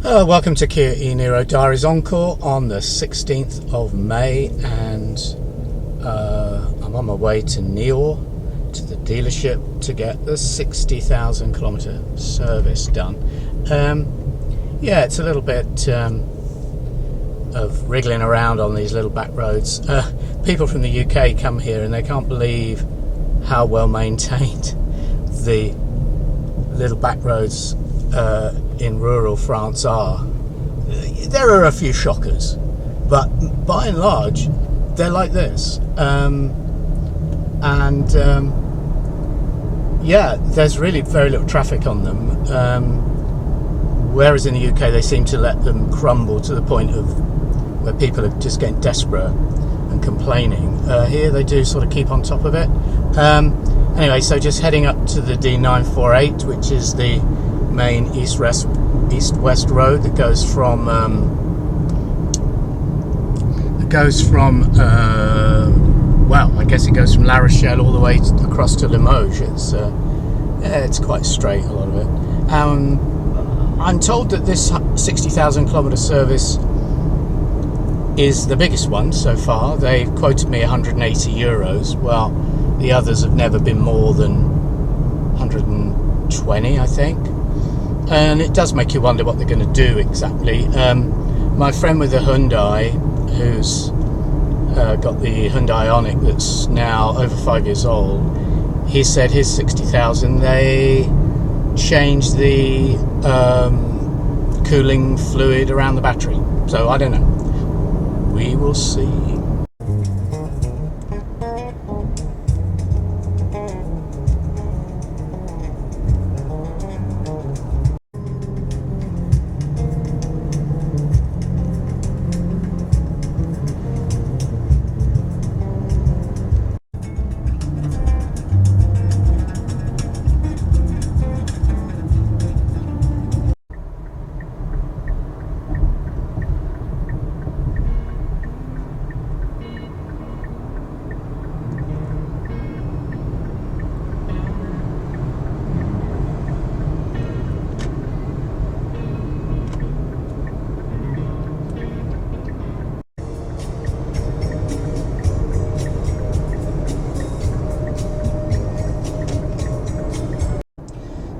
Welcome to Kia e-Niro Diaries Encore on the 16th of May, and I'm on my way to Niort, to the dealership, to get the 60,000 kilometre service done. Yeah, it's a little bit of wriggling around on these little back roads. People from the UK come here and they can't believe how well maintained the little back roads in rural France are. There are a few shockers, but by and large they're like this. Yeah, there's really very little traffic on them, whereas in the UK they seem to let them crumble to the point of where people are just getting desperate and complaining. Here they do sort of keep on top of it. Anyway, so just heading up to the D948, which is the main east-west road that goes from well, I guess it goes from La Rochelle all the way across to Limoges. It's quite straight, a lot of it. I'm told that this 60,000 kilometre service is the biggest one so far. They've quoted me 180 euros. Well, the others have never been more than 120, I think. And it does make you wonder what they're going to do exactly. My friend with the Hyundai, who's got the Hyundai Ioniq that's now over 5 years old, he said his 60,000, they changed the cooling fluid around the battery. So I don't know. We will see.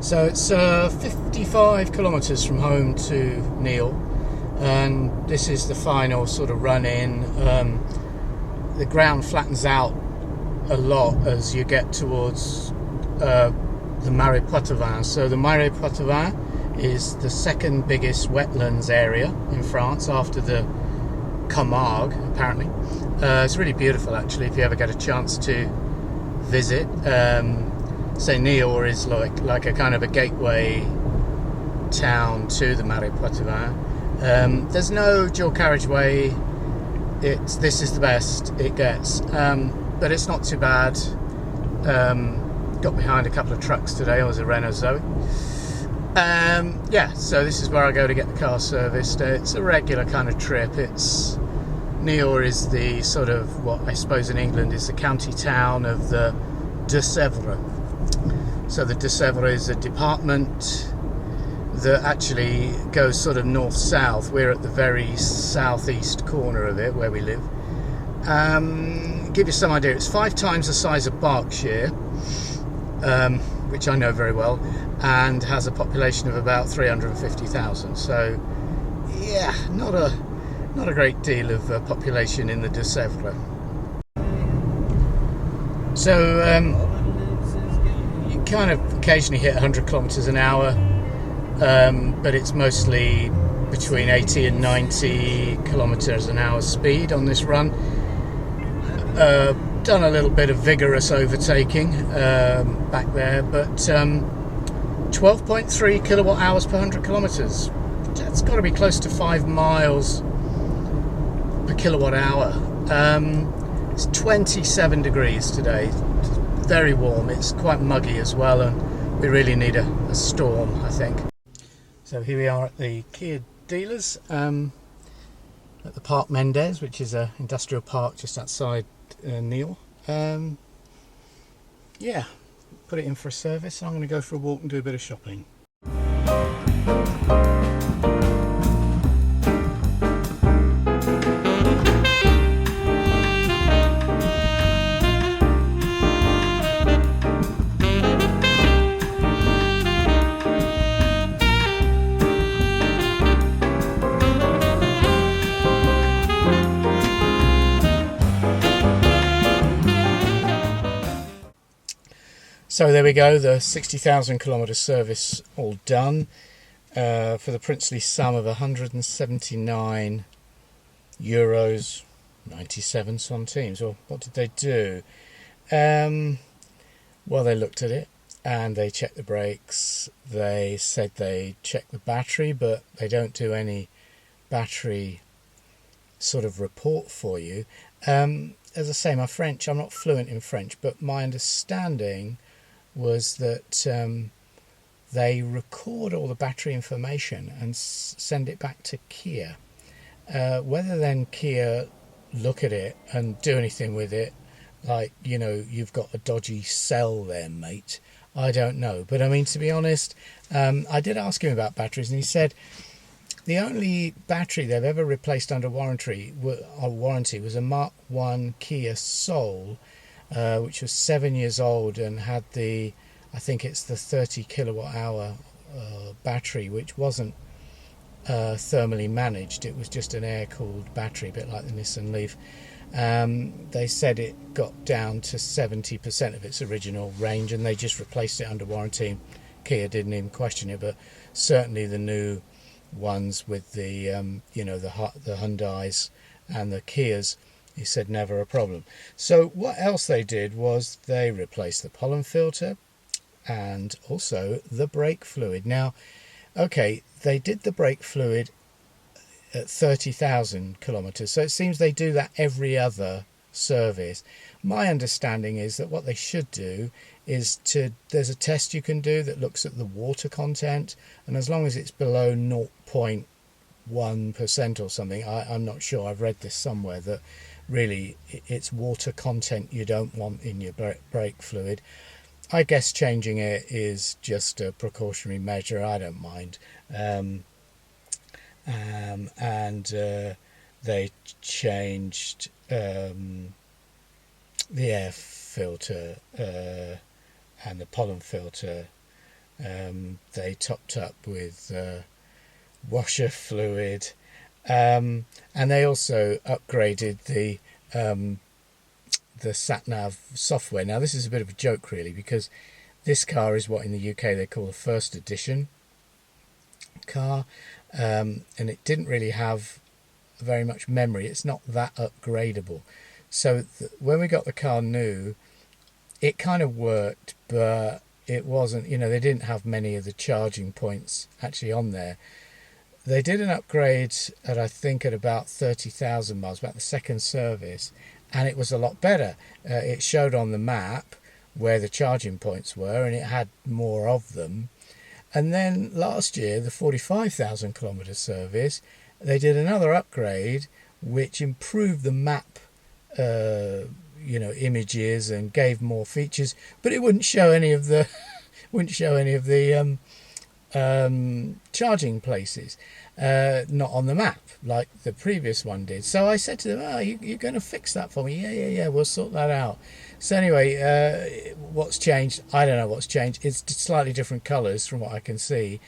So it's 55 kilometres from home to Niort, and this is the final sort of run in. The ground flattens out a lot as you get towards the Marais Poitevin. So the Marais Poitevin is the second biggest wetlands area in France after the Camargue, apparently. It's really beautiful, actually, if you ever get a chance to visit. Say Niort is like a kind of a gateway town to the Marais Poitevin. There's no dual carriageway. This is the best it gets, but it's not too bad. Got behind a couple of trucks today. I was a Renault Zoe. Yeah, so this is where I go to get the car serviced. It's a regular kind of trip. Niort is the sort of, what I suppose in England is the county town of the Deux-Sèvres. So the Deux-Sèvres is a department that actually goes sort of north-south. We're at the very southeast corner of it, where we live. Give you some idea, it's 5 times the size of Berkshire, which I know very well, and has a population of about 350,000. So, yeah, not a great deal of population in the Deux-Sèvres. So, kind of occasionally hit 100 kilometers an hour, but it's mostly between 80 and 90 kilometers an hour speed on this run. Done a little bit of vigorous overtaking back there, but 12.3 kilowatt hours per 100 kilometers. That's got to be close to 5 miles per kilowatt hour. It's 27 degrees today. Very warm. It's quite muggy as well, and we really need a storm, I think. So here we are at the Kia dealers at the Parc Mendes, which is an industrial park just outside Niort. Yeah, put it in for a service, and I'm going to go for a walk and do a bit of shopping. So there we go, the 60,000 kilometre service all done for the princely sum of €179, 97 centimes. Well, what did they do? Well, they looked at it and they checked the brakes. They said they checked the battery, but they don't do any battery sort of report for you. As I say, my French, I'm not fluent in French, but my understanding was that they record all the battery information and send it back to Kia. Whether then Kia look at it and do anything with it, like, you know, you've got a dodgy cell there, mate, I don't know. But I mean, to be honest, I did ask him about batteries, and he said the only battery they've ever replaced under warranty was a Mark 1 Kia Soul, which was 7 years old and had I think it's the 30 kilowatt hour battery, which wasn't thermally managed. It was just an air-cooled battery, a bit like the Nissan Leaf. They said it got down to 70% of its original range, and they just replaced it under warranty. Kia didn't even question it, but certainly the new ones with the the Hyundais and the Kias, he said never a problem. So what else they did was they replaced the pollen filter and also the brake fluid. Now, okay, they did the brake fluid at 30,000 kilometers, so it seems they do that every other service. My understanding is that what they should do is there's a test you can do that looks at the water content, and as long as it's below 0.1% or something, I'm not sure, I've read this somewhere, that really it's water content you don't want in your brake fluid. I guess changing it is just a precautionary measure, I don't mind. They changed the air filter and the pollen filter. They topped up with washer fluid, and they also upgraded the sat-nav software. Now, this is a bit of a joke, really, because this car is what in the UK they call a first edition car, and it didn't really have very much memory. It's not that upgradable. So when we got the car new, it kind of worked, but it wasn't, they didn't have many of the charging points actually on there. They did an upgrade at about 30,000 miles, about the second service, and it was a lot better. It showed on the map where the charging points were, and it had more of them. And then last year, the 45,000 kilometre service, they did another upgrade which improved the map images and gave more features, but it wouldn't show any of the charging places, not on the map like the previous one did. So I said to them, you're going to fix that for me? Yeah, we'll sort that out. So anyway, what's changed? I don't know what's changed. It's slightly different colours from what I can see,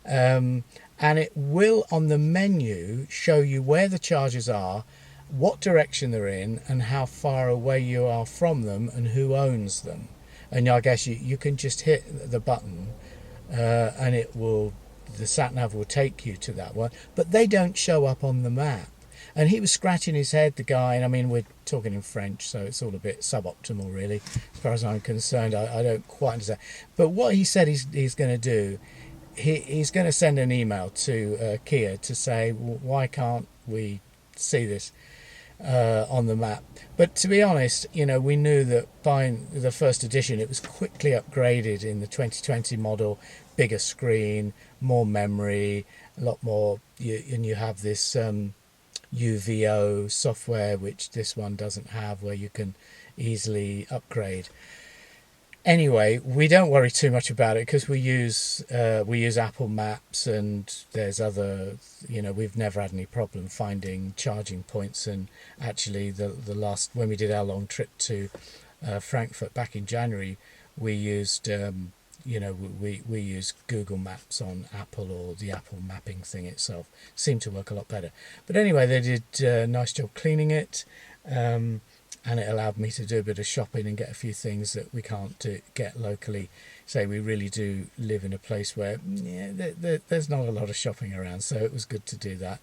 and it will on the menu show you where the chargers are, what direction they're in, and how far away you are from them, and who owns them. And I guess you can just hit the button, and the sat-nav will take you to that one, but they don't show up on the map. And he was scratching his head, the guy, and I mean, we're talking in French, so it's all a bit suboptimal, really, as far as I'm concerned. I don't quite understand. But what he said he's going to do, he's going to send an email to Kia to say, why can't we see this on the map? But to be honest, we knew that buying the first edition, it was quickly upgraded in the 2020 model, bigger screen, more memory, a lot more, and you have this UVO software, which this one doesn't have, where you can easily upgrade. Anyway, we don't worry too much about it because we use Apple Maps, and there's other, we've never had any problem finding charging points. And actually, the last, when we did our long trip to Frankfurt back in January, we used we use Google Maps on Apple, or the Apple mapping thing itself. Seemed to work a lot better. But anyway, they did a nice job cleaning it. and it allowed me to do a bit of shopping and get a few things that we can't get locally. Say we really do live in a place where there's not a lot of shopping around, so it was good to do that.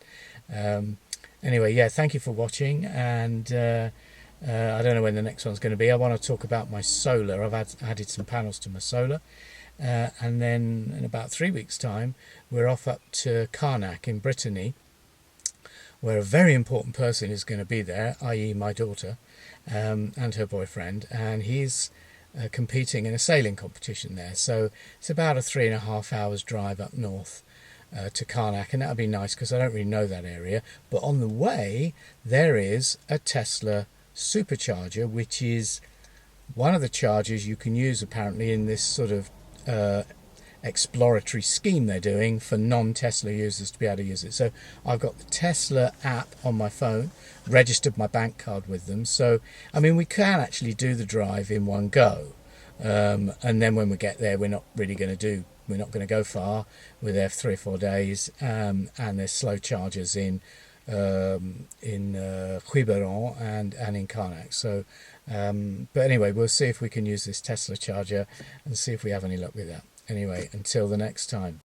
Anyway, yeah, thank you for watching, and I don't know when the next one's going to be. I want to talk about my solar. I've added some panels to my solar, and then in about 3 weeks' time we're off up to Carnac in Brittany, where a very important person is going to be there, i.e. my daughter and her boyfriend, and he's competing in a sailing competition there. So it's about a 3.5 hours drive up north to Carnac, and that'll be nice because I don't really know that area. But on the way there is a Tesla Supercharger, which is one of the chargers you can use apparently in this sort of exploratory scheme they're doing for non-Tesla users to be able to use it. So I've got the Tesla app on my phone, registered my bank card with them, so I mean we can actually do the drive in one go, and then when we get there we're not going to go far. We're there for 3 or 4 days, and there's slow chargers in Quiberon and in Carnac. So but anyway, we'll see if we can use this Tesla charger and see if we have any luck with that. Anyway, until the next time.